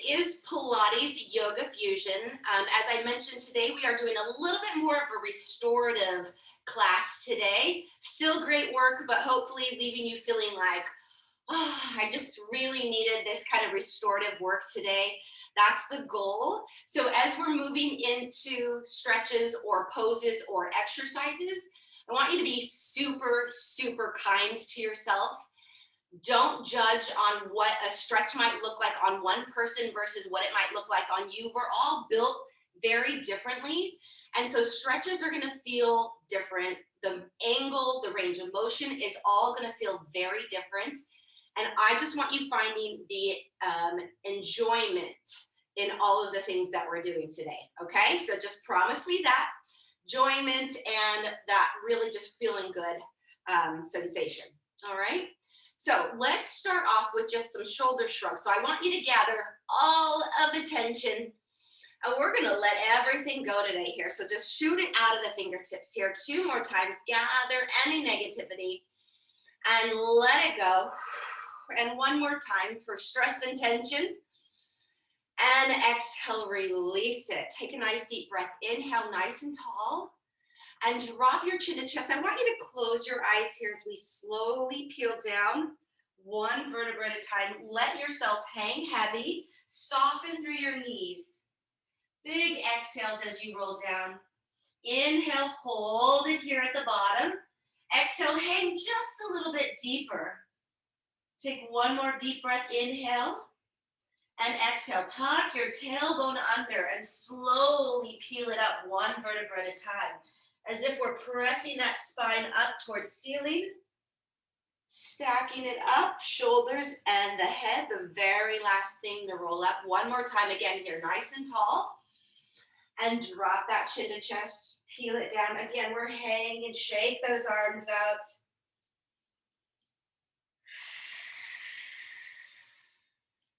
is Pilates-Yoga Fusion. As I mentioned today, we are doing a little bit more of a restorative class today. Still great work, but hopefully leaving you feeling like, oh, I just really needed this kind of restorative work today. That's the goal. So as we're moving into stretches or poses or exercises, I want you to be super, super kind to yourself. Don't judge on what a stretch might look like on one person versus what it might look like on you. We're all built very differently. And so stretches are going to feel different. The angle, the range of motion is all going to feel very different. And I just want you finding the enjoyment in all of the things that we're doing today. Okay, so just promise me that enjoyment and that really just feeling good sensation. All right. So let's start off with just some shoulder shrugs. So I want you to gather all of the tension, and we're gonna let everything go today here. So just shoot it out of the fingertips here 2 more times. Gather any negativity and let it go. And 1 more time for stress and tension. And exhale, release it. Take a nice deep breath. Inhale, nice and tall. And drop your chin to chest. I want you to close your eyes here as we slowly peel down 1 vertebra at a time. Let yourself hang heavy. Soften through your knees. Big exhales as you roll down. Inhale, hold it here at the bottom. Exhale, hang just a little bit deeper. Take 1 more deep breath. Inhale. And exhale. Tuck your tailbone under and slowly peel it up 1 vertebra at a time. As if we're pressing that spine up towards ceiling, stacking it up, shoulders and the head, the very last thing to roll up. 1 more time again here, nice and tall. And drop that chin to chest, peel it down. Again, we're hanging, shake those arms out.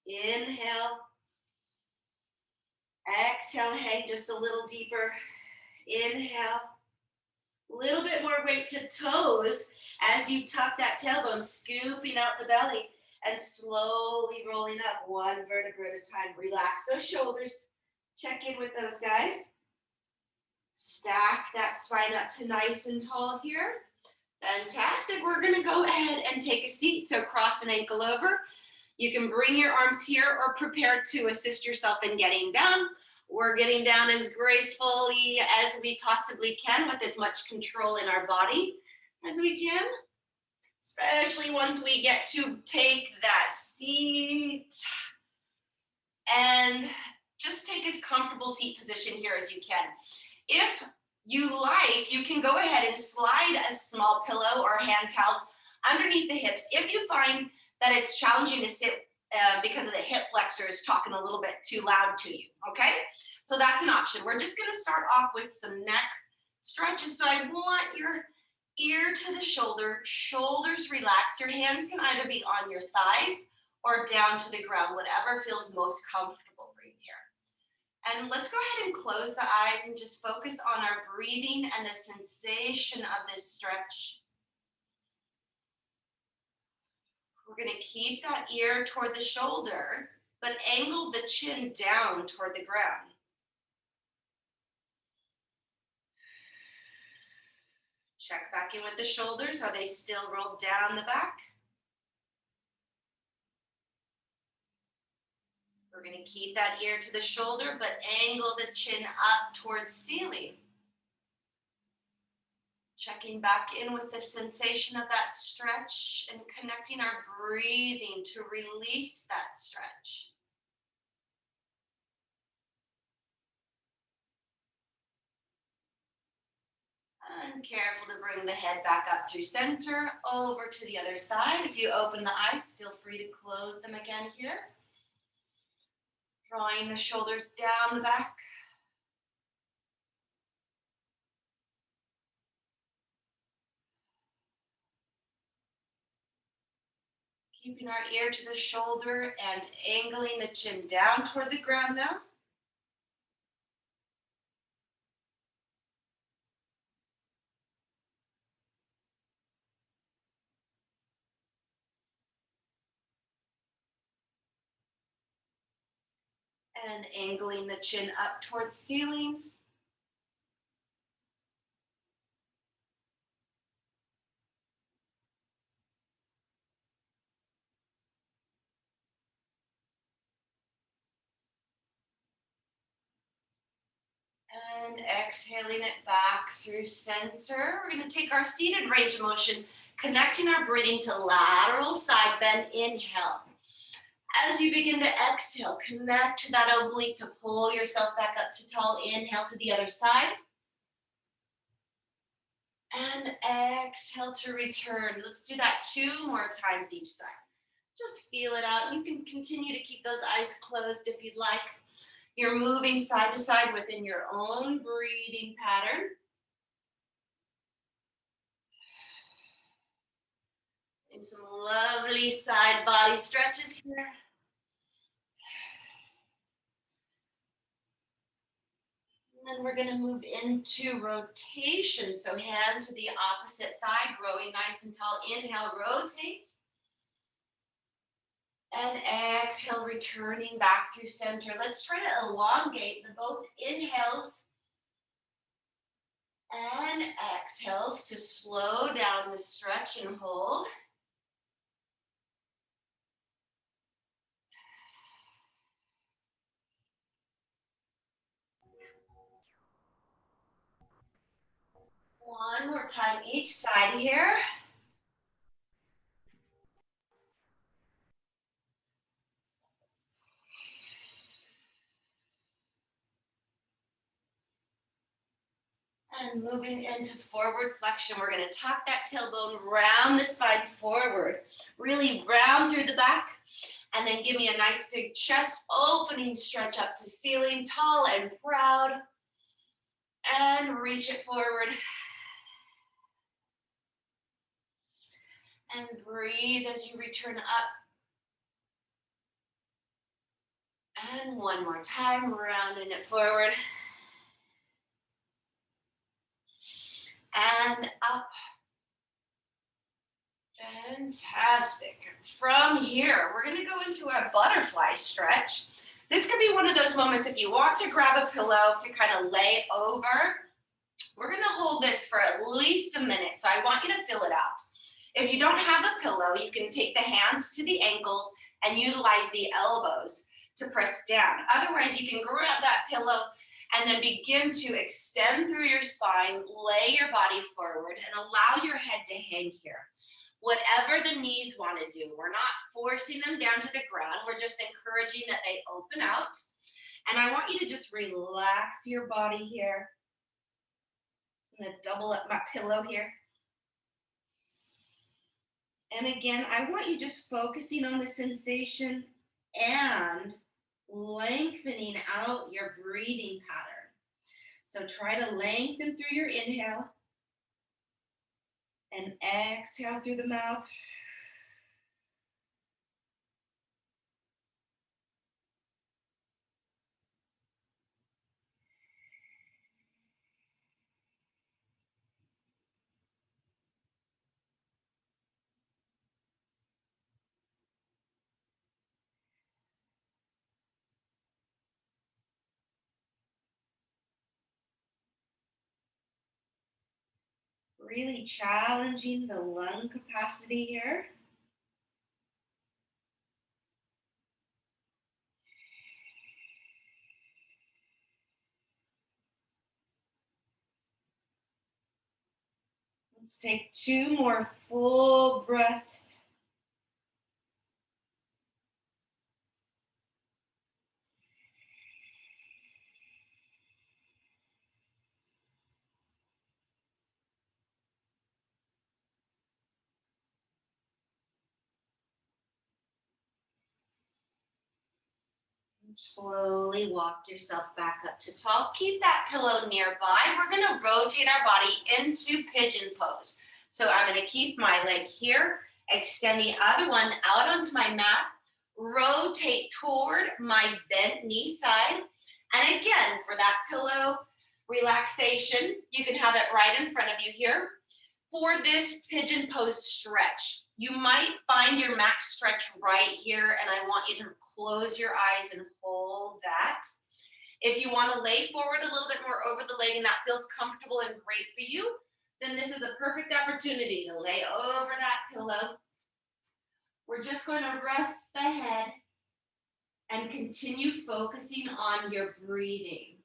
Inhale. Exhale, hang just a little deeper. Inhale. Little bit more weight to toes as you tuck that tailbone, scooping out the belly and slowly rolling up 1 vertebra at a time. Relax those shoulders. Check in with those guys. Stack that spine up to nice and tall here. Fantastic. We're going to go ahead and take a seat. So cross an ankle over. You can bring your arms here or prepare to assist yourself in getting down. We're getting down as gracefully as we possibly can with as much control in our body as we can, especially once we get to take that seat. And just take as comfortable seat position here as you can. If you like, you can go ahead and slide a small pillow or hand towels underneath the hips if you find that it's challenging to sit because of the hip flexors talking a little bit too loud to you, okay? So that's an option. We're just gonna start off with some neck stretches. So I want your ear to the shoulder, shoulders relax. Your hands can either be on your thighs or down to the ground, whatever feels most comfortable for you here. And let's go ahead and close the eyes and just focus on our breathing and the sensation of this stretch. We're going to keep that ear toward the shoulder, but angle the chin down toward the ground. Check back in with the shoulders. Are they still rolled down the back? We're going to keep that ear to the shoulder, but angle the chin up towards ceiling. Checking back in with the sensation of that stretch and connecting our breathing to release that stretch. And careful to bring the head back up through center, over to the other side. If you open the eyes, feel free to close them again here. Drawing the shoulders down the back. Keeping our ear to the shoulder and angling the chin down toward the ground now. And angling the chin up towards ceiling. And exhaling it back through center. We're going to take our seated range of motion, connecting our breathing to lateral side bend. Inhale. As you begin to exhale, connect to that oblique to pull yourself back up to tall. Inhale to the other side. And exhale to return. Let's do that 2 more times each side. Just feel it out. You can continue to keep those eyes closed if you'd like. You're moving side to side within your own breathing pattern. And some lovely side body stretches here. And then we're going to move into rotation. So hand to the opposite thigh, growing nice and tall. Inhale, rotate. And exhale, returning back through center. Let's try to elongate the both inhales and exhales to slow down the stretch and hold. One more time each side here. And moving into forward flexion, we're going to tuck that tailbone, round the spine forward. Really round through the back. And then give me a nice big chest opening stretch up to ceiling, tall and proud. And reach it forward. And breathe as you return up. And one more time, rounding it forward. And up. Fantastic. From here, we're going to go into a butterfly stretch. This could be one of those moments if you want to grab a pillow to kind of lay over. We're going to hold this for at least a minute, so I want you to feel it out. If you don't have a pillow, you can take the hands to the ankles and utilize the elbows to press down. Otherwise, you can grab that pillow and then begin to extend through your spine, lay your body forward, and allow your head to hang here. Whatever the knees want to do, we're not forcing them down to the ground. We're just encouraging that they open out. And I want you to just relax your body here. I'm going to double up my pillow here. And again, I want you just focusing on the sensation and lengthening out your breathing pattern. So try to lengthen through your inhale and exhale through the mouth. Really challenging the lung capacity here. Let's take 2 more full breaths. Slowly walk yourself back up to tall. Keep that pillow nearby. We're going to rotate our body into pigeon pose. So I'm going to keep my leg here, extend the other one out onto my mat, rotate toward my bent knee side. And again, for that pillow relaxation, you can have it right in front of you here. For this pigeon pose stretch, you might find your max stretch right here, and I want you to close your eyes and hold that. If you want to lay forward a little bit more over the leg and that feels comfortable and great for you, then this is a perfect opportunity to lay over that pillow. We're just going to rest the head and continue focusing on your breathing.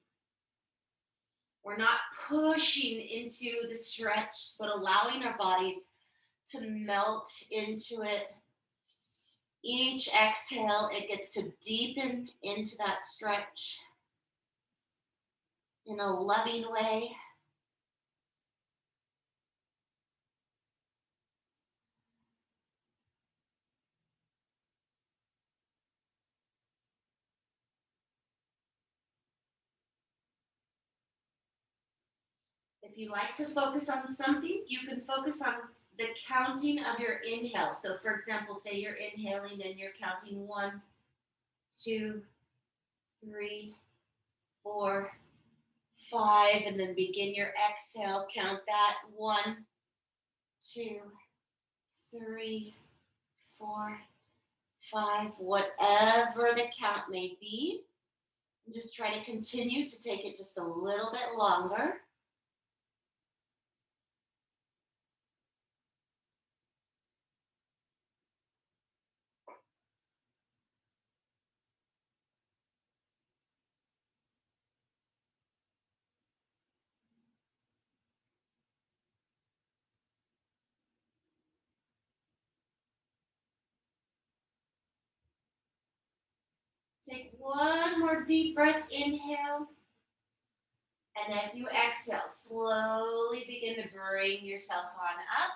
We're not pushing into the stretch, but allowing our bodies to melt into it. Each exhale, it gets to deepen into that stretch in a loving way. If you like to focus on something, you can focus on the counting of your inhale. So for example, say you're inhaling and you're counting 1, 2, 3, 4, 5, and then begin your exhale. Count that 1, 2, 3, 4, 5, whatever the count may be. And just try to continue to take it just a little bit longer. Take one more deep breath, inhale. And as you exhale, slowly begin to bring yourself on up.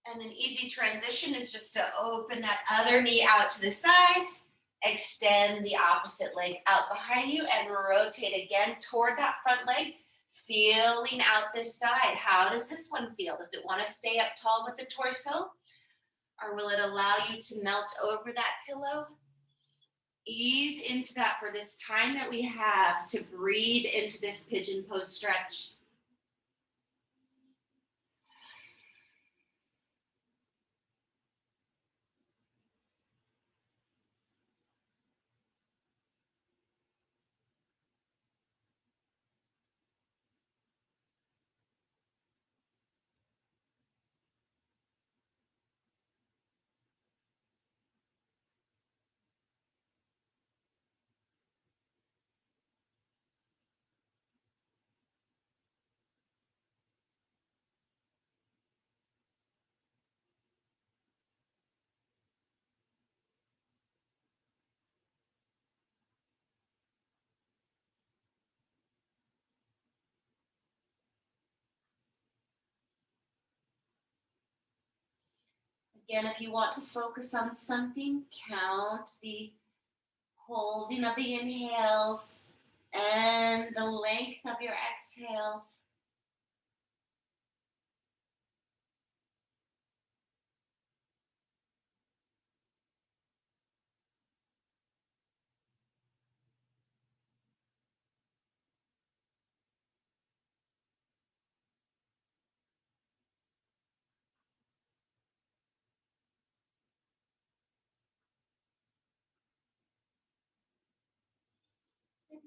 And an easy transition is just to open that other knee out to the side, extend the opposite leg out behind you, and rotate again toward that front leg, feeling out this side. How does this one feel? Does it want to stay up tall with the torso? Or will it allow you to melt over that pillow? Ease into that for this time that we have to breathe into this pigeon pose stretch. Again, if you want to focus on something, count the holding of the inhales and the length of your exhales.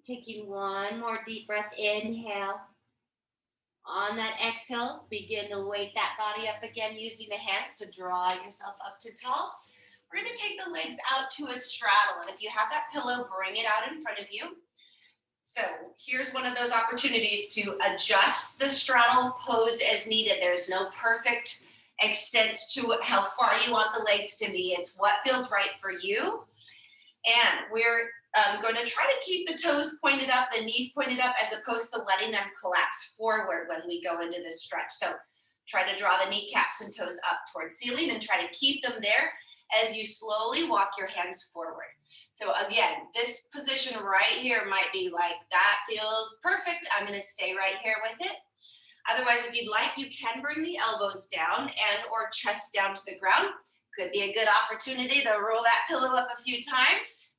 Taking one more deep breath, inhale. On that exhale, begin to wake that body up again using the hands to draw yourself up to tall. We're going to take the legs out to a straddle. And if you have that pillow, bring it out in front of you. So here's one of those opportunities to adjust the straddle pose as needed. There's no perfect extent to how far you want the legs to be. It's what feels right for you. And we're going to try to keep the toes pointed up, the knees pointed up, as opposed to letting them collapse forward when we go into this stretch. So try to draw the kneecaps and toes up towards ceiling and try to keep them there as you slowly walk your hands forward. So again, this position right here might be like, that feels perfect. I'm going to stay right here with it. Otherwise, if you'd like, you can bring the elbows down and or chest down to the ground. Could be a good opportunity to roll that pillow up a few times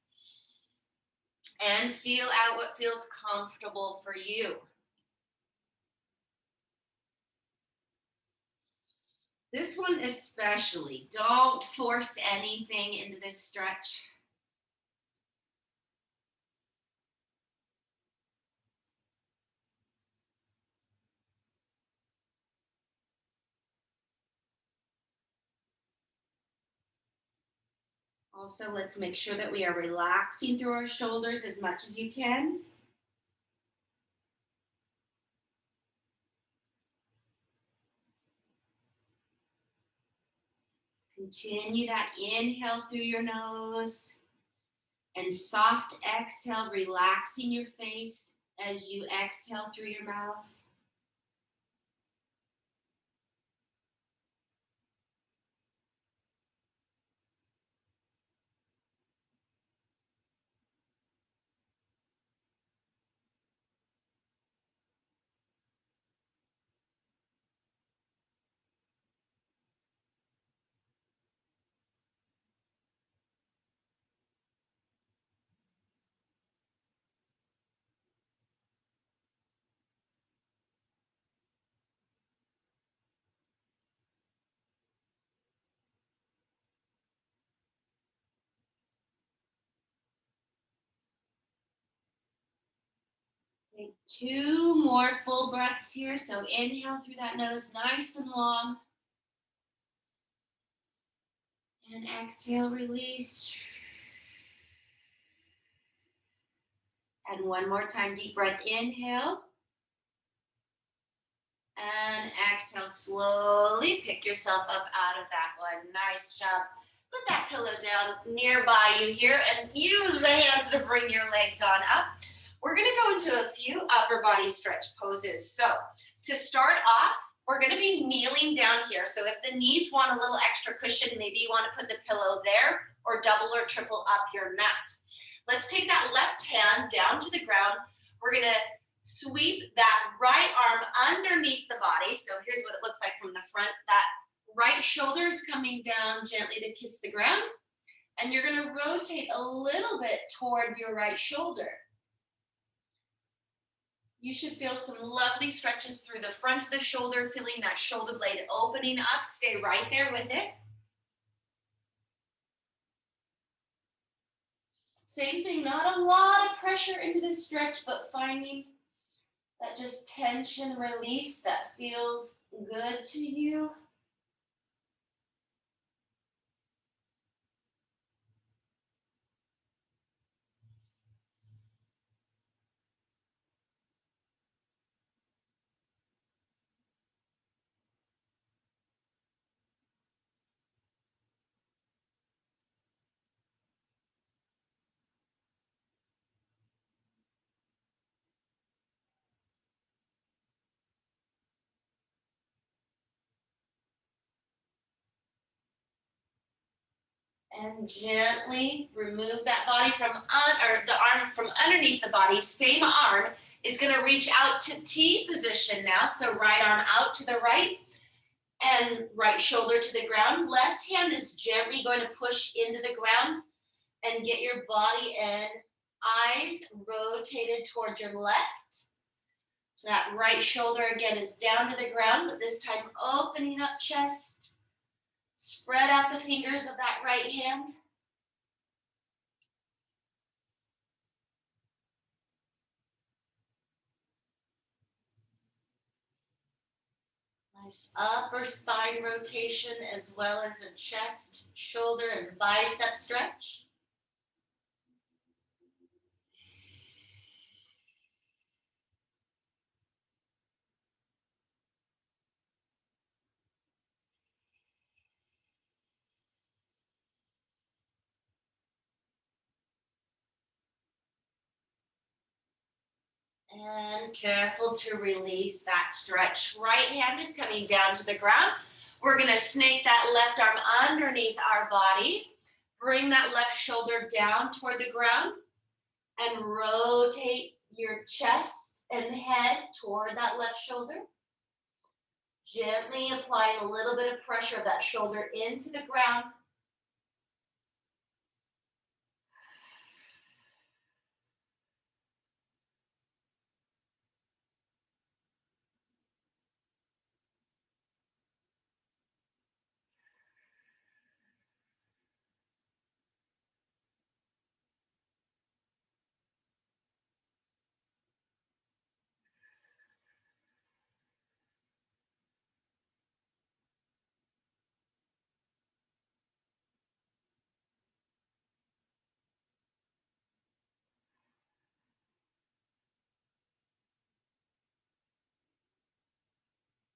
and feel out what feels comfortable for you. This one especially, don't force anything into this stretch. Also, let's make sure that we are relaxing through our shoulders as much as you can. Continue that inhale through your nose and soft exhale, relaxing your face as you exhale through your mouth. Take 2 more full breaths here. So inhale through that nose, nice and long. And exhale, release. And one more time, deep breath, inhale. And exhale, slowly pick yourself up out of that one. Nice job. Put that pillow down nearby you here and use the hands to bring your legs on up. We're going to go into a few upper body stretch poses. So to start off, we're going to be kneeling down here. So if the knees want a little extra cushion, maybe you want to put the pillow there or double or triple up your mat. Let's take that left hand down to the ground. We're going to sweep that right arm underneath the body. So here's what it looks like from the front. That right shoulder is coming down gently to kiss the ground. And you're going to rotate a little bit toward your right shoulder. You should feel some lovely stretches through the front of the shoulder, feeling that shoulder blade opening up. Stay right there with it. Same thing, not a lot of pressure into the stretch, but finding that just tension release that feels good to you. And gently remove that body from the arm from underneath the body. Same arm is going to reach out to T position now. So right arm out to the right and right shoulder to the ground. Left hand is gently going to push into the ground and get your body and eyes rotated toward your left. So that right shoulder again is down to the ground, but this time opening up chest. Spread out the fingers of that right hand. Nice upper spine rotation as well as a chest, shoulder, and bicep stretch. And careful to release that stretch. Right hand is coming down to the ground. We're going to snake that left arm underneath our body. Bring that left shoulder down toward the ground and rotate your chest and head toward that left shoulder. Gently applying a little bit of pressure of that shoulder into the ground.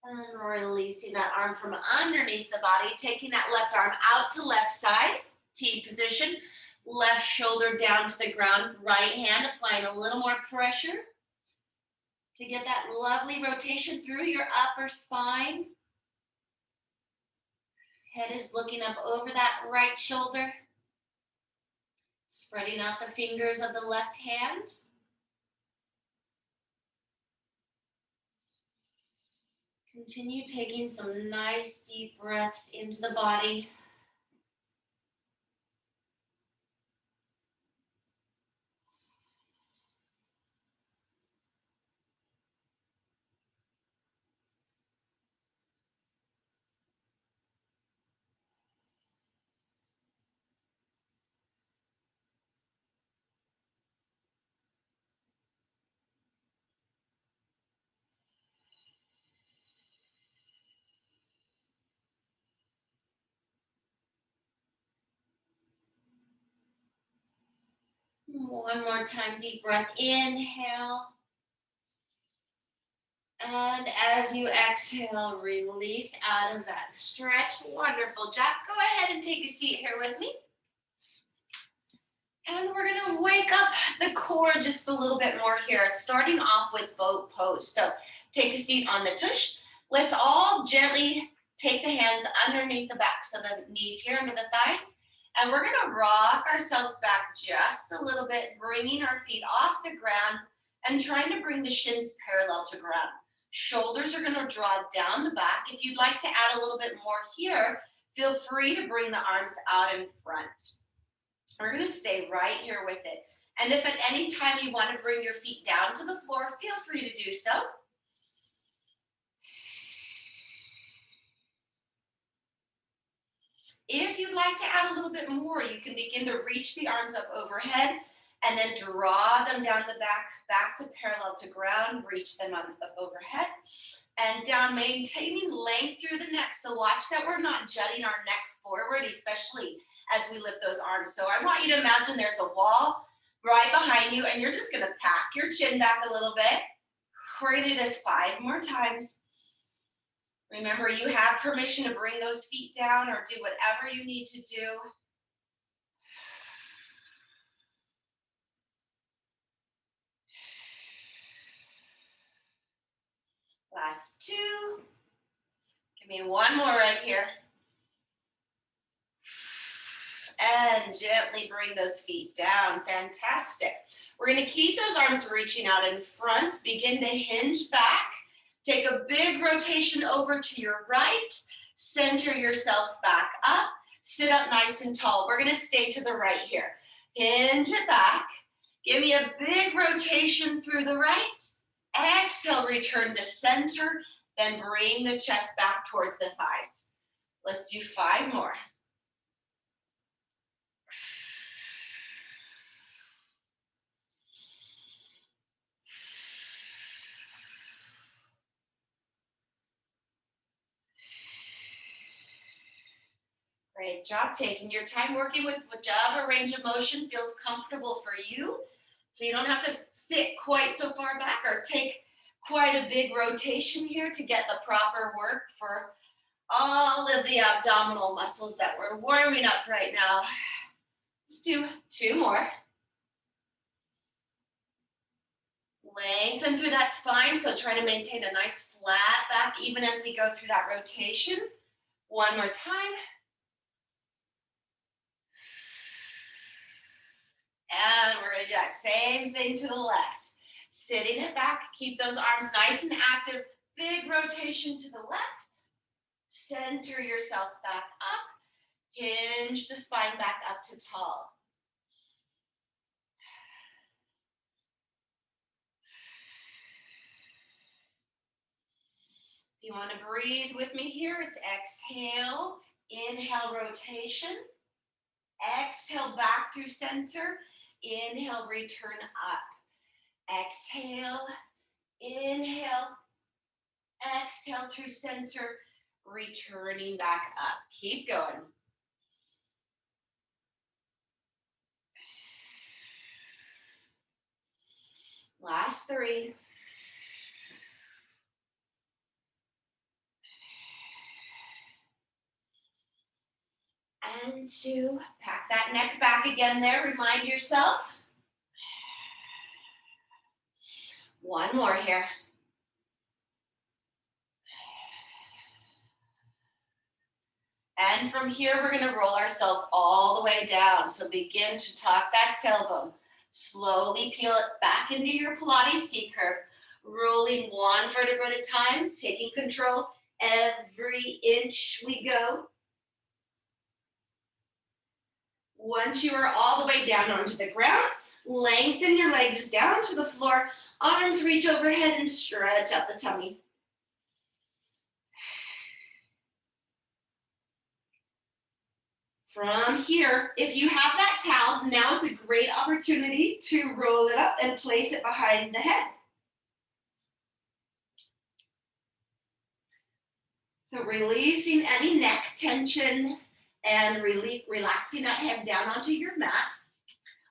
And releasing that arm from underneath the body, taking that left arm out to left side, T position, left shoulder down to the ground, right hand applying a little more pressure to get that lovely rotation through your upper spine. Head is looking up over that right shoulder, spreading out the fingers of the left hand. Continue taking some nice deep breaths into the body. One more time, deep breath, inhale. And as you exhale, release out of that stretch. Wonderful job. Go ahead and take a seat here with me. And we're gonna wake up the core just a little bit more here. It's starting off with boat pose. So take a seat on the tush. Let's all gently take the hands underneath the back. So the knees here under the thighs. And we're gonna rock ourselves back just a little bit, bringing our feet off the ground and trying to bring the shins parallel to ground. Shoulders are gonna draw down the back. If you'd like to add a little bit more here, feel free to bring the arms out in front. We're gonna stay right here with it. And if at any time you want to bring your feet down to the floor, feel free to do so. If you'd like to add a little bit more, you can begin to reach the arms up overhead and then draw them down the back to parallel to ground, reach them up overhead and down, maintaining length through the neck. So watch that we're not jutting our neck forward, especially as we lift those arms. So I want you to imagine there's a wall right behind you and you're just gonna pack your chin back a little bit. We're gonna do this 5 more times. Remember, you have permission to bring those feet down or do whatever you need to do. Last 2. Give me one more right here. And gently bring those feet down. Fantastic. We're going to keep those arms reaching out in front. Begin to hinge back. Take a big rotation over to your right. Center yourself back up. Sit up nice and tall. We're going to stay to the right here. Hinge it back. Give me a big rotation through the right. Exhale, return to center. Then bring the chest back towards the thighs. Let's do 5 more. Great job taking your time, working with whichever range of motion feels comfortable for you. So you don't have to sit quite so far back or take quite a big rotation here to get the proper work for all of the abdominal muscles that we're warming up right now. Let's do 2 more. Lengthen through that spine, so try to maintain a nice flat back even as we go through that rotation. 1 more time. And we're going to do that same thing to the left. Sitting it back, keep those arms nice and active. Big rotation to the left. Center yourself back up. Hinge the spine back up to tall. If you want to breathe with me here, it's exhale, inhale, rotation. Exhale, back through center. Inhale, return up. Exhale, inhale, exhale through center, returning back up. Keep going. Last 3. 2. Pack that neck back again there. Remind yourself. 1 more here. And from here, we're going to roll ourselves all the way down. So begin to tuck that tailbone. Slowly peel it back into your Pilates C-curve, rolling 1 vertebra at a time, taking control every inch we go. Once you are all the way down onto the ground, lengthen your legs down to the floor, arms reach overhead and stretch out the tummy. From here, if you have that towel, now is a great opportunity to roll it up and place it behind the head. So releasing any neck tension and relaxing that head down onto your mat.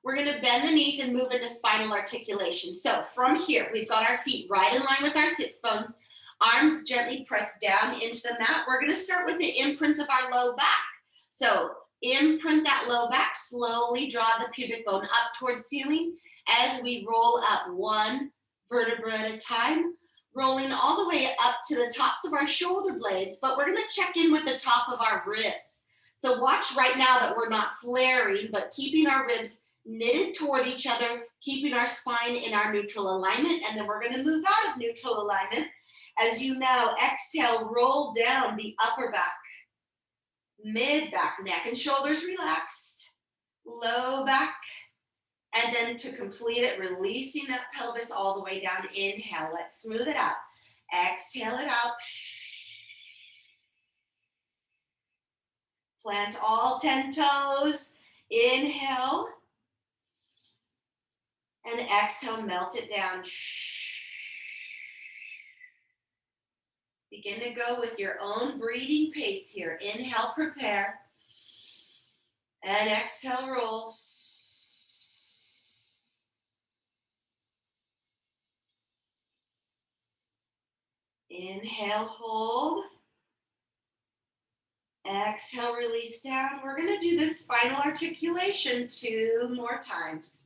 We're going to bend the knees and move into spinal articulation. So from here, we've got our feet right in line with our sits bones, arms gently pressed down into the mat. We're going to start with the imprint of our low back. So imprint that low back, slowly draw the pubic bone up towards ceiling as we roll up 1 vertebra at a time, rolling all the way up to the tops of our shoulder blades, but we're gonna check in with the top of our ribs. So watch right now that we're not flaring, but keeping our ribs knitted toward each other, keeping our spine in our neutral alignment, and then we're gonna move out of neutral alignment as you now exhale, roll down the upper back. Mid back, neck and shoulders relaxed, low back, and then to complete it, releasing that pelvis all the way down. Inhale, let's smooth it out. Exhale it out. Plant all 10 toes. Inhale, and exhale, melt it down. Begin to go with your own breathing pace here. Inhale, prepare. And exhale, roll. Inhale, hold. Exhale, release down. We're going to do this spinal articulation 2 more times.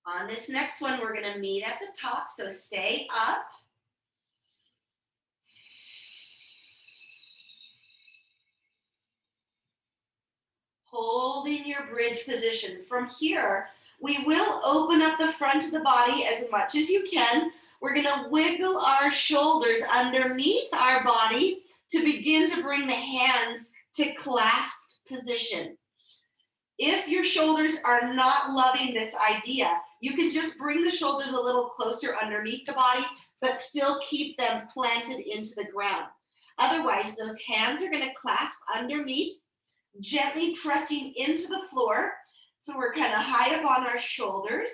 On this next one, we're going to meet at the top, so stay up. Holding your bridge position. From here, we will open up the front of the body as much as you can. We're going to wiggle our shoulders underneath our body to begin to bring the hands to clasped position. If your shoulders are not loving this idea, you can just bring the shoulders a little closer underneath the body, but still keep them planted into the ground. Otherwise, those hands are going to clasp underneath, gently pressing into the floor. So we're kind of high up on our shoulders.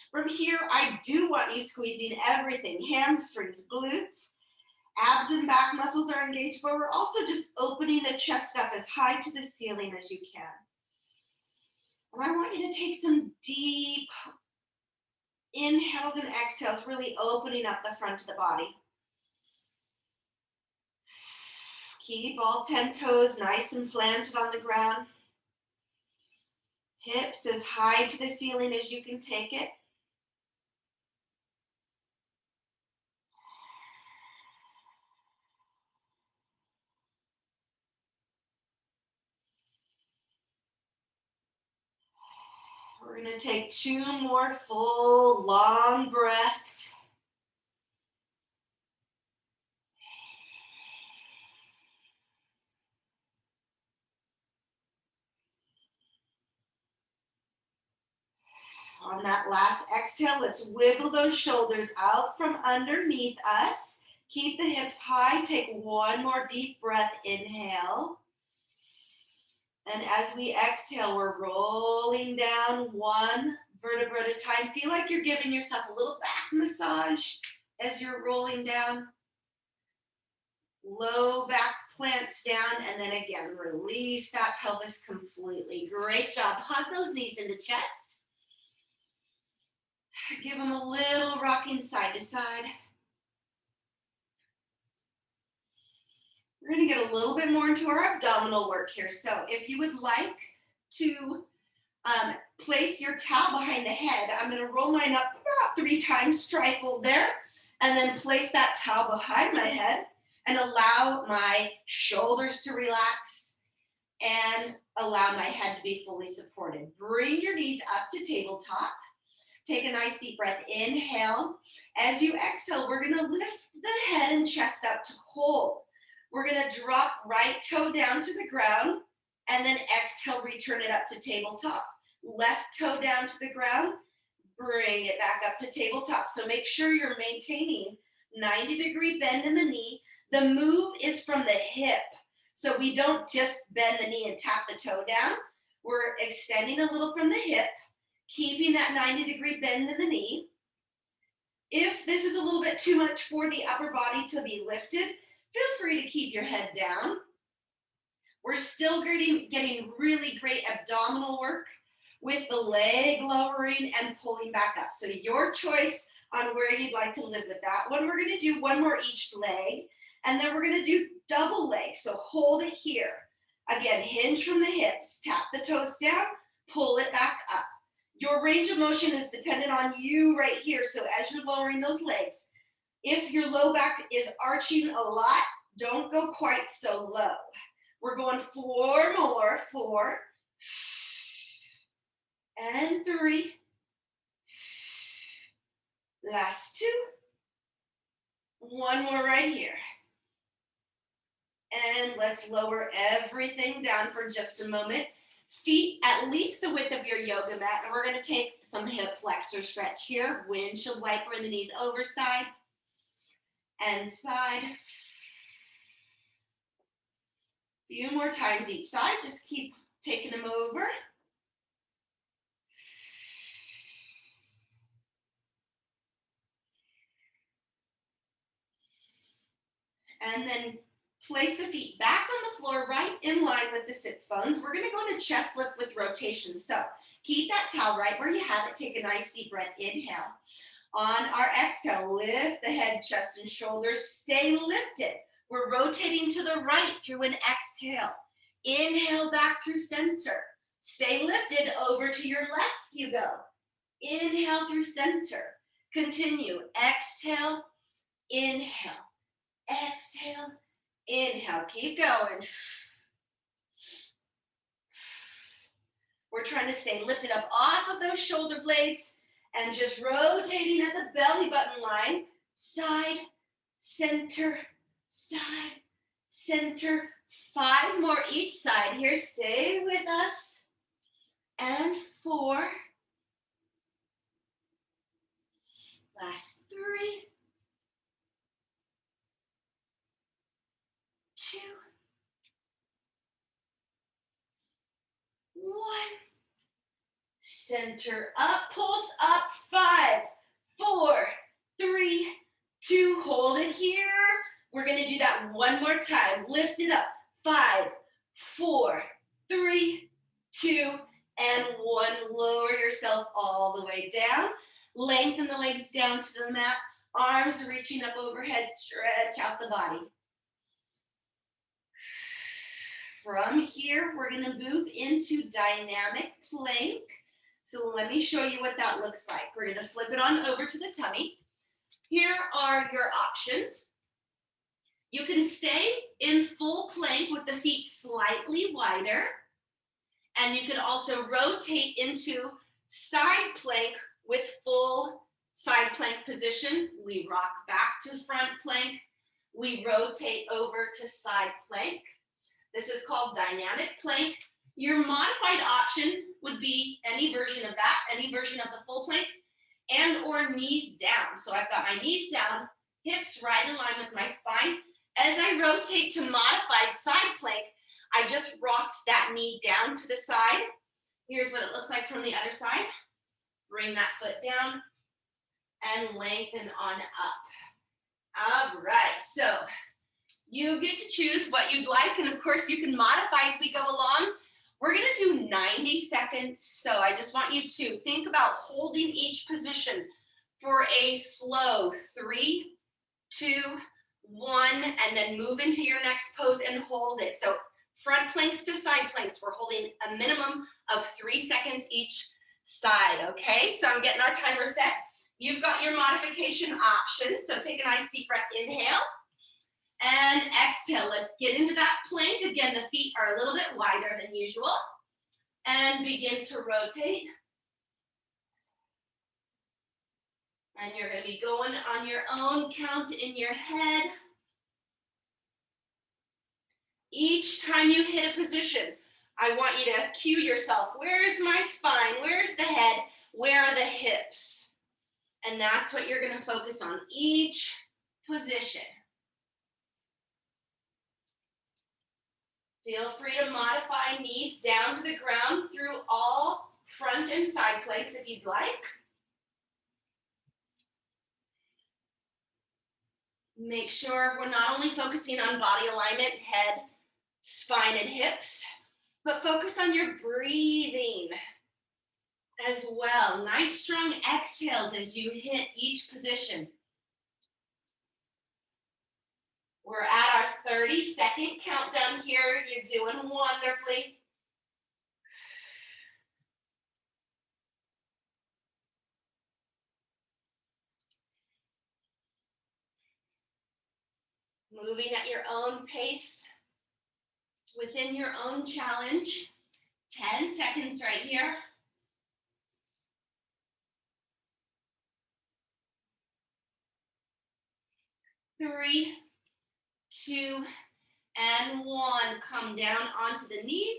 From here, I do want you squeezing everything, hamstrings, glutes, abs and back muscles are engaged, but we're also just opening the chest up as high to the ceiling as you can. And I want you to take some deep inhales and exhales, really opening up the front of the body. Keep all 10 toes nice and planted on the ground. Hips as high to the ceiling as you can take it. We're going to take 2 more full, long breaths. On that last exhale, let's wiggle those shoulders out from underneath us. Keep the hips high. Take 1 more deep breath. Inhale. And as we exhale, we're rolling down 1 vertebra at a time. Feel like you're giving yourself a little back massage as you're rolling down. Low back plants down, and then again, release that pelvis completely. Great job. Hug those knees into chest. Give them a little rocking side to side. We're going to get a little bit more into our abdominal work here. So if you would like to place your towel behind the head, I'm going to roll mine up about 3 times, trifold there, and then place that towel behind my head and allow my shoulders to relax and allow my head to be fully supported. Bring your knees up to tabletop. Take a nice deep breath. Inhale. As you exhale, we're going to lift the head and chest up to hold. We're going to drop right toe down to the ground and then exhale, return it up to tabletop. Left toe down to the ground, bring it back up to tabletop. So make sure you're maintaining 90-degree bend in the knee. The move is from the hip. So we don't just bend the knee and tap the toe down. We're extending a little from the hip, keeping that 90-degree bend in the knee. If this is a little bit too much for the upper body to be lifted, feel free to keep your head down. We're still getting really great abdominal work with the leg lowering and pulling back up. So your choice on where you'd like to live with that one. We're going to do one more each leg, and then we're going to do double leg. So hold it here. Again, hinge from the hips, tap the toes down, pull it back up. Your range of motion is dependent on you right here. So as you're lowering those legs, if your low back is arching a lot, don't go quite so low. We're going 4 more, 4, and 3. Last 2. One more right here. And let's lower everything down for just a moment. Feet at least the width of your yoga mat. And we're going to take some hip flexor stretch here. Windshield wiper in the knees over, side and side. A few more times each side. Just keep taking them over. And then place the feet back on the floor right in line with the sits bones. We're going to go into chest lift with rotation. So keep that towel right where you have it. Take a nice deep breath. Inhale. On our exhale, lift the head, chest, and shoulders. Stay lifted. We're rotating to the right through an exhale. Inhale back through center. Stay lifted. Over to your left you go. Inhale through center. Continue. Exhale. Inhale. Exhale. Inhale. Keep going. We're trying to stay lifted up off of those shoulder blades and just rotating at the belly button line. Side, center, side, center. 5 more each side here. Stay with us. And 4. Last 3. 2. 1. Center up, pulse up. 5, 4, 3, 2. Hold it here. We're going to do that one more time. Lift it up. 5, 4, 3, 2, and 1. Lower yourself all the way down. Lengthen the legs down to the mat. Arms reaching up overhead. Stretch out the body. From here, we're going to move into dynamic plank. So let me show you what that looks like. We're going to flip it on over to the tummy. Here are your options. You can stay in full plank with the feet slightly wider. And you can also rotate into side plank with full side plank position. We rock back to front plank. We rotate over to side plank. This is called dynamic plank. Your modified option would be any version of that, any version of the full plank, and or knees down. So I've got my knees down, hips right in line with my spine. As I rotate to modified side plank, I just rocked that knee down to the side. Here's what it looks like from the other side. Bring that foot down and lengthen on up. All right, so You get to choose what you'd like, and of course you can modify as we go along. We're gonna do 90 seconds, so I just want you to think about holding each position for a slow 3, 2, 1, and then move into your next pose and hold it. So front planks to side planks, we're holding a minimum of 3 seconds each side, okay? So I'm getting our timer set. You've got your modification options, so take a nice deep breath, inhale, and exhale. Let's get into that plank. Again, the feet are a little bit wider than usual. And begin to rotate. And you're going to be going on your own count in your head. Each time you hit a position, I want you to cue yourself. Where's my spine? Where's the head? Where are the hips? And that's what you're going to focus on each position. Feel free to modify knees down to the ground through all front and side planks if you'd like. Make sure we're not only focusing on body alignment, head, spine, and hips, but focus on your breathing as well. Nice strong exhales as you hit each position. We're at our 30-second countdown here. You're doing wonderfully. Moving at your own pace, within your own challenge. 10 seconds right here. 3, 2, and 1. Come down onto the knees.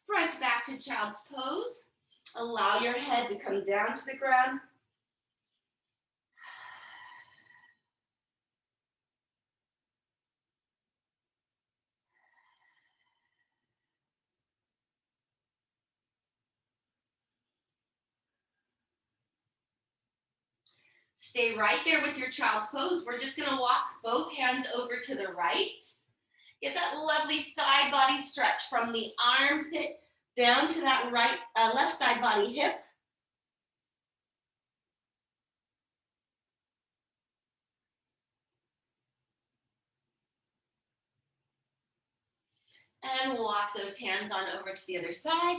Press back to child's pose. Allow your head to come down to the ground. Stay right there with your child's pose. We're just going to walk both hands over to the right. Get that lovely side body stretch from the armpit down to that left side body hip. And walk those hands on over to the other side.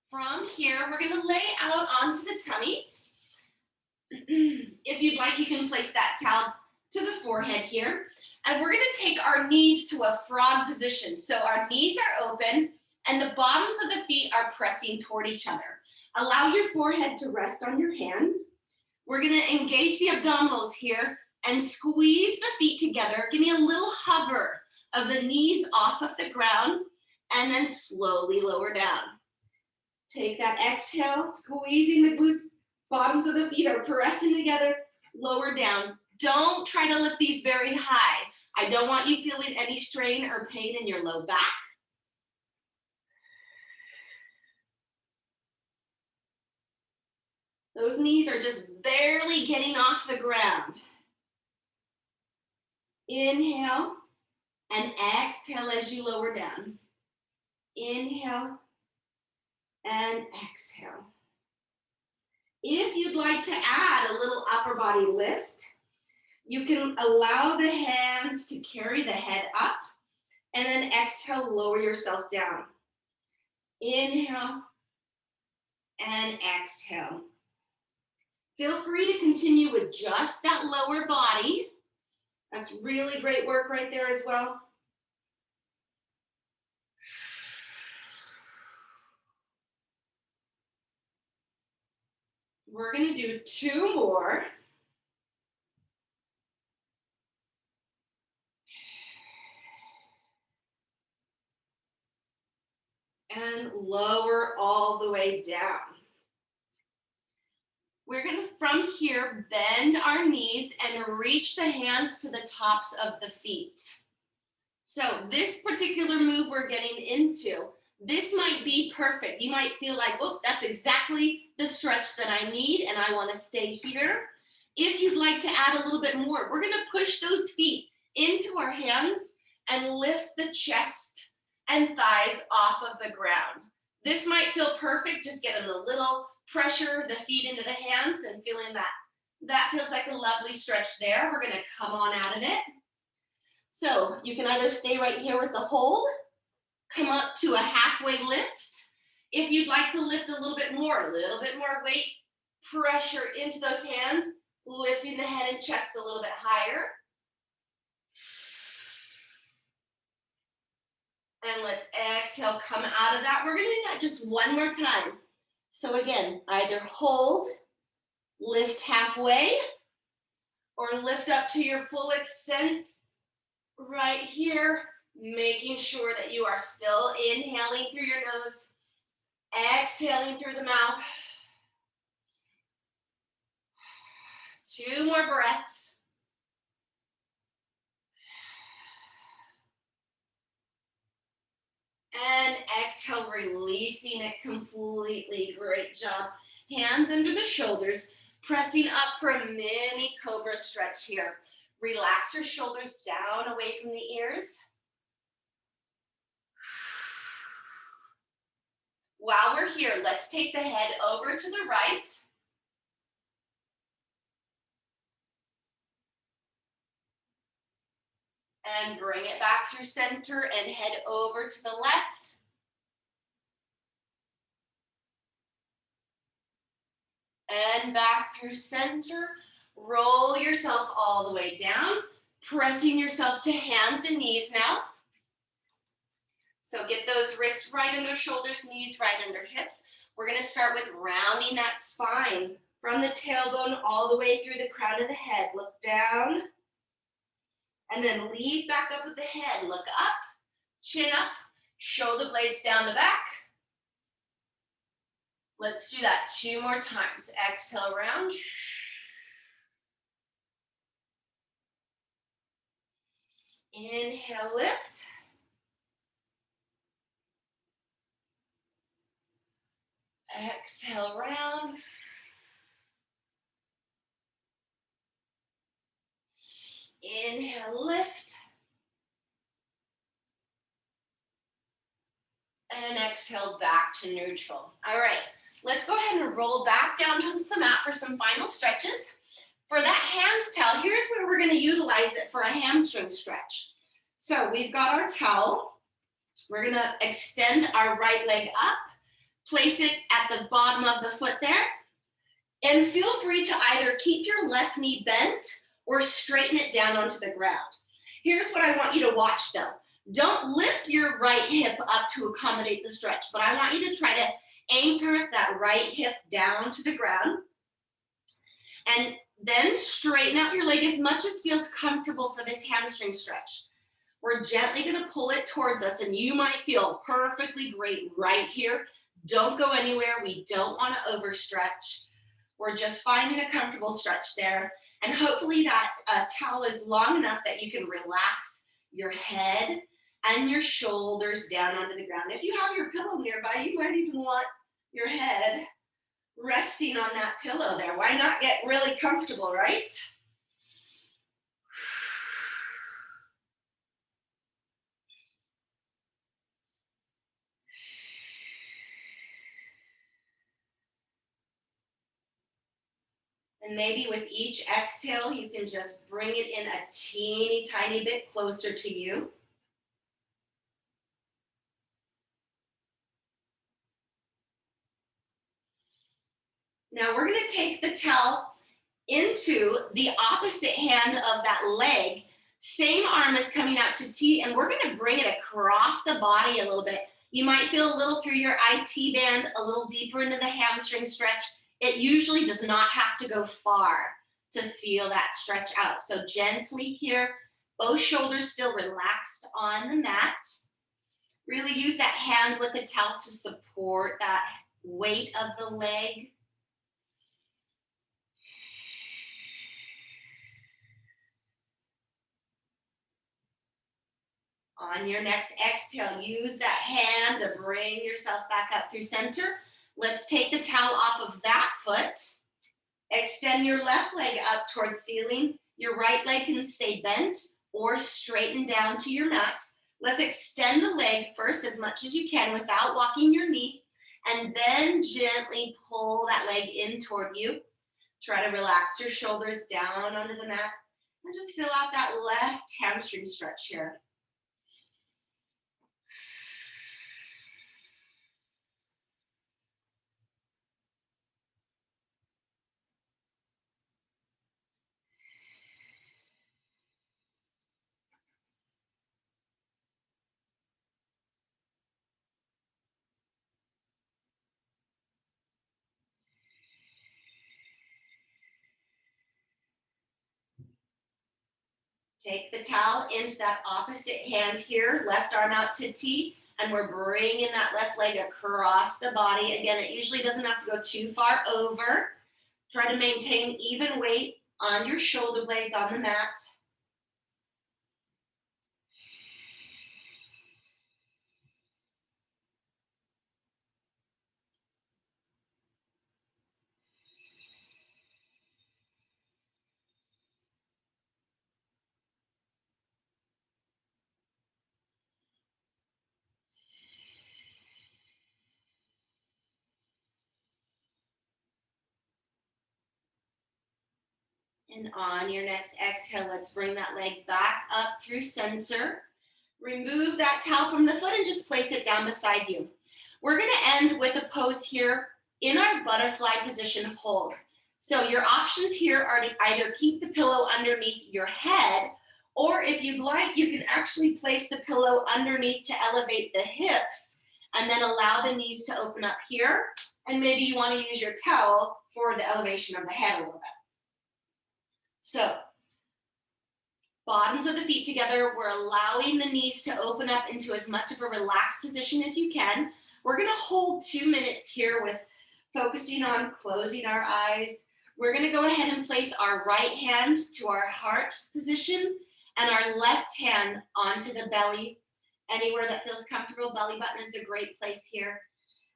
From here, we're going to lay out onto the tummy. If you'd like, you can place that towel to the forehead here. And we're going to take our knees to a frog position. So our knees are open and the bottoms of the feet are pressing toward each other. Allow your forehead to rest on your hands. We're going to engage the abdominals here and squeeze the feet together. Give me a little hover of the knees off of the ground and then slowly lower down. Take that exhale, squeezing the glutes, bottoms of the feet are pressing together, lower down. Don't try to lift these very high. I don't want you feeling any strain or pain in your low back. Those knees are just barely getting off the ground. Inhale and exhale as you lower down. Inhale and exhale. If you'd like to add a little upper body lift, you can allow the hands to carry the head up and then exhale, lower yourself down. Inhale and exhale. Feel free to continue with just that lower body. That's really great work right there as well. We're going to do 2 more. And lower all the way down. We're going to, from here, bend our knees and reach the hands to the tops of the feet. So this particular move we're getting into, This might be perfect. You might feel like, oh, that's exactly the stretch that I need, and I want to stay here. If you'd like to add a little bit more, we're going to push those feet into our hands and lift the chest and thighs off of the ground. This might feel perfect, just getting a little pressure, the feet into the hands and feeling that. That feels like a lovely stretch there. We're going to come on out of it. So you can either stay right here with the hold, come up to a halfway lift. If you'd like to lift a little bit more weight, pressure into those hands, lifting the head and chest a little bit higher. And let's exhale, come out of that. We're gonna do that just one more time. So again, either hold, lift halfway, or lift up to your full extent right here, making sure that you are still inhaling through your nose, exhaling through the mouth. 2 more breaths. And exhale, releasing it completely. Great job. Hands under the shoulders, pressing up for a mini cobra stretch here. Relax your shoulders down away from the ears. While we're here, let's take the head over to the right. And bring it back through center and head over to the left. And back through center. Roll yourself all the way down, pressing yourself to hands and knees now. So get those wrists right under shoulders, knees right under hips. We're going to start with rounding that spine from the tailbone all the way through the crown of the head. Look down. And then lead back up with the head. Look up, chin up, shoulder blades down the back. Let's do that 2 more times. Exhale, round. Inhale, lift. Exhale, round. Inhale, lift. And exhale back to neutral. All right, let's go ahead and roll back down to the mat for some final stretches. For that ham's towel, here's where we're going to utilize it for a hamstring stretch. So we've got our towel. We're going to extend our right leg up, place it at the bottom of the foot there, and feel free to either keep your left knee bent or straighten it down onto the ground. Here's what I want you to watch though. Don't lift your right hip up to accommodate the stretch, but I want you to try to anchor that right hip down to the ground. And then straighten out your leg as much as feels comfortable for this hamstring stretch. We're gently going to pull it towards us, and you might feel perfectly great right here. Don't go anywhere. We don't want to overstretch. We're just finding a comfortable stretch there. And hopefully that towel is long enough that you can relax your head and your shoulders down onto the ground. If you have your pillow nearby, you might even want your head resting on that pillow there. Why not get really comfortable, right? And maybe with each exhale, you can just bring it in a teeny tiny bit closer to you. Now we're going to take the towel into the opposite hand of that leg. Same arm is coming out to T, and we're going to bring it across the body a little bit. You might feel a little through your IT band, a little deeper into the hamstring stretch. It usually does not have to go far to feel that stretch out. So gently here, both shoulders still relaxed on the mat. Really use that hand with the towel to support that weight of the leg. On your next exhale, use that hand to bring yourself back up through center. Let's take the towel off of that foot. Extend your left leg up towards ceiling. Your right leg can stay bent or straighten down to your mat. Let's extend the leg first as much as you can without locking your knee, and then gently pull that leg in toward you. Try to relax your shoulders down onto the mat and just fill out that left hamstring stretch here. Take the towel into that opposite hand here, left arm out to T, and we're bringing that left leg across the body. Again, it usually doesn't have to go too far over. Try to maintain even weight on your shoulder blades on the mat. And on your next exhale, let's bring that leg back up through center. Remove that towel from the foot and just place it down beside you. We're going to end with a pose here in our butterfly position hold. So your options here are to either keep the pillow underneath your head, or if you'd like, you can actually place the pillow underneath to elevate the hips and then allow the knees to open up here. And maybe you want to use your towel for the elevation of the head a little bit. So bottoms of the feet together, we're allowing the knees to open up into as much of a relaxed position as you can. We're gonna hold 2 minutes here with focusing on closing our eyes. We're gonna go ahead and place our right hand to our heart position and our left hand onto the belly. Anywhere that feels comfortable, belly button is a great place here.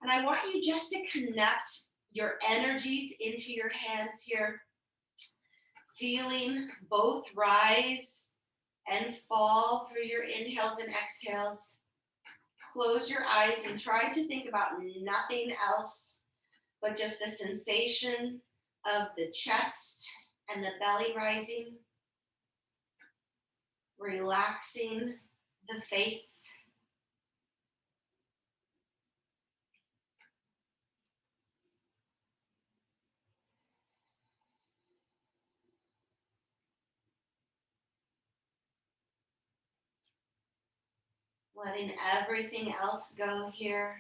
And I want you just to connect your energies into your hands here. Feeling both rise and fall through your inhales and exhales. Close your eyes and try to think about nothing else but just the sensation of the chest and the belly rising, relaxing the face. Letting everything else go here.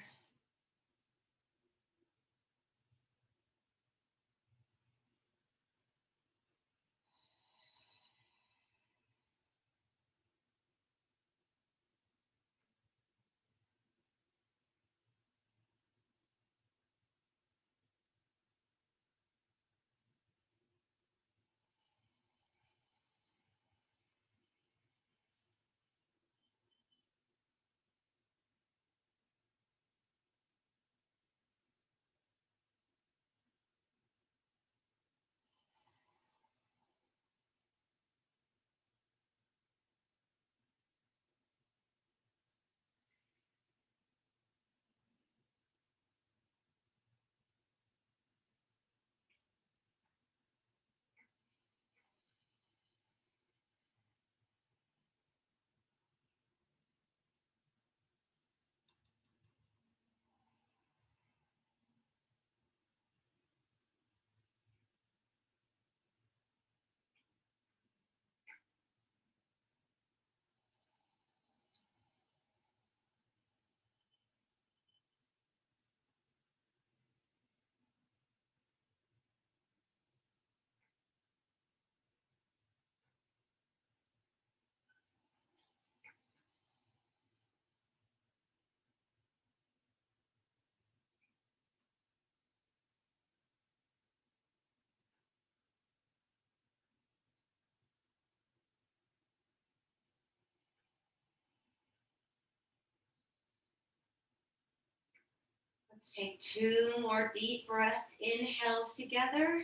Let's take 2 more deep breath inhales together.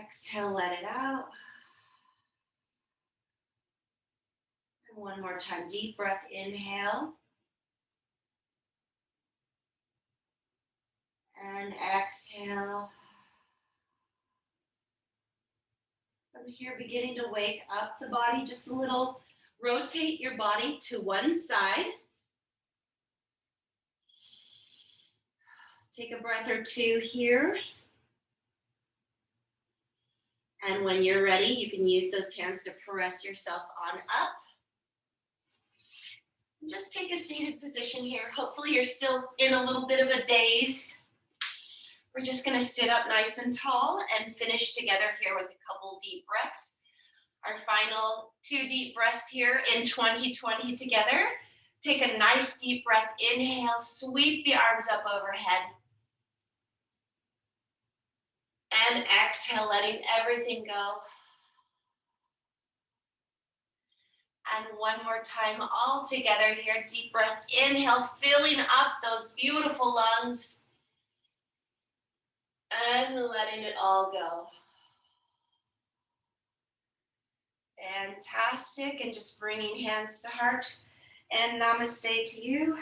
Exhale, let it out. And one more time, deep breath, inhale. And exhale. From here, beginning to wake up the body just a little. Rotate your body to one side. Take a breath or two here. And when you're ready, you can use those hands to press yourself on up. Just take a seated position here. Hopefully you're still in a little bit of a daze. We're just gonna sit up nice and tall and finish together here with a couple deep breaths. Our final 2 deep breaths here in 2020 together. Take a nice deep breath, inhale, sweep the arms up overhead. And exhale, letting everything go. And one more time, all together here, deep breath, inhale, filling up those beautiful lungs. And letting it all go. Fantastic, and just bringing hands to heart. And namaste to you.